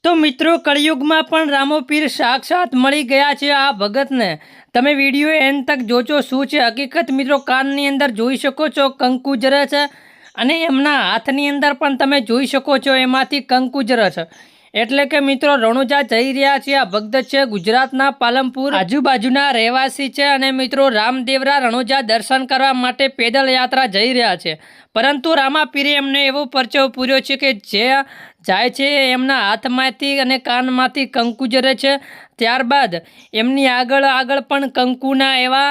तो मित्रों कलयुग में पण रामोपीर साक्षात मळी गया छे आ भगत ने। तमे विडियो एंड तक जोजो शुं छे हकीकत मित्रों काननी अंदर जोई शको छो कंकु जरे छे अने एमना हाथनी अंदर पण तमे जोई शको छो एमांथी कंकु जरे छे। एटले के मित्रों रણુજા जई रह्या छे। आ भगत छे गुजरातना पालमपुर आजुबाजुना રહેવાસી छे अने मित्रों रामदेवरा रણુજા दर्शन करवा माटे पैदल यात्रा जई रह्या छे। परंतु रामापीरे एमने एवो परचो पूर्यो छे के जे जाय छे एमना हाथमांथी अने कानमांथी कंकु जरे छे। त्यारबाद एमनी आगळ आगळ पण कंकुना एवा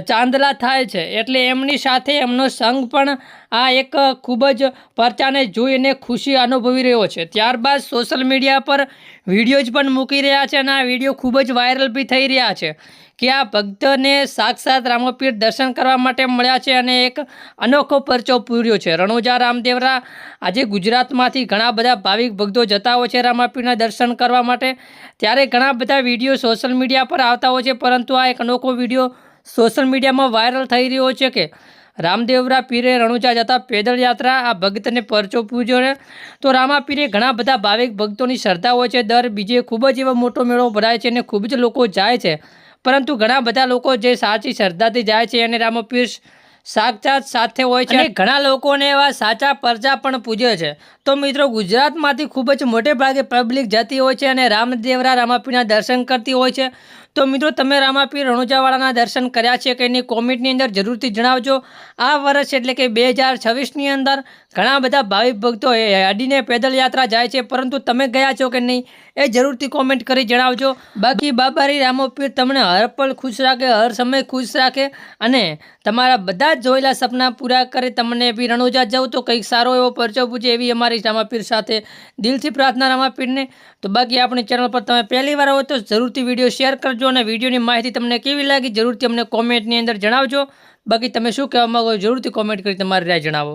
चांदला थाय छे। एटले एमनी साथे एमनो संग पण आ एक खूब ज परचाने जोईने खुशी अनुभवी रह्यो छे। त्यारबाद सोशल मीडिया पर विडियोज पण मूकी रह्या छे अने आ विडियो खूब ज वायरल भी थई रह्या छे कि आ भक्तने साक्षात रामोपीर दर्शन करवा माटे मळ्या छे अने एक अनोखो परचो पूर्यो छे। रણુજા रामदेवरा आजे गुजरातमांथी घणा बधा भाविक भक्तो जता होय छे रामापीરના दर्शन करवा माटे। त्यारे घणा बधा विडियो सोशल मीडिया पर आवता होय छे, परंतु आ एक अनोखो विडियो सोशल मीडिया में वायरल थई रह्यो छे के रामदेवरा पीरे रણુજા जता पैदल यात्रा आ भक्त ने परचो पूज्यो है। तो रामापीरे घणा बधा भाविक भक्तों की श्रद्धा होय छे। दर बीजे खूब ज एवो मोटो मेळो भराय छे ने खूब ज लोको जाय छे, परंतु घणा बधा लोको जे साची श्रद्धाथी जाय छे अने रामोपीर साक्षात साथे होय छे। घणा लोकोने एवा साचा परचा पण पूजे छे। तो मित्रों गुजरातमांथी खूब ज मोटे भागे पब्लिक जती होय छे अने रामदेवरा रामापीરના दर्शन करती होय छे। तो मित्रों તમે રામાપીર રણુજાવાળાના દર્શન કર્યા છે કે નહીં કોમેન્ટની અંદર જરૂરથી જણાવજો। આ વર્ષ એટલે કે 2026ની અંદર ઘણા બધા ભાવિક ભક્તો અડીને પેદલ યાત્રા જાય છે, પરંતુ તમે ગયા છો કે નહીં એ જરૂરથી કોમેન્ટ કરી જણાવજો। બાકી બાબારી રામોપીર તમને હર પળ ખુશ રાખે, હર સમય ખુશ રાખે અને તમારા બધા જ જોયેલા સપના પૂરા કરે। તમને બી રણુજા જાવ તો કંઈક સારો એવો પરચો પૂછે એવી અમારી રામાપીર સાથે દિલથી પ્રાર્થના રામાપીરને। તો બાકી આપણી ચેનલ પર તમે પહેલી વાર હો તો જરૂરથી વિડીયો શેર કરજો અને વિડીયોની માહિતી તમને કેવી લાગી જરૂરથી અમને કોમેન્ટની અંદર જણાવજો। બાકી તમે શું કહેવા માંગો જરૂરથી કોમેન્ટ કરી તમારી રાય જણાવો।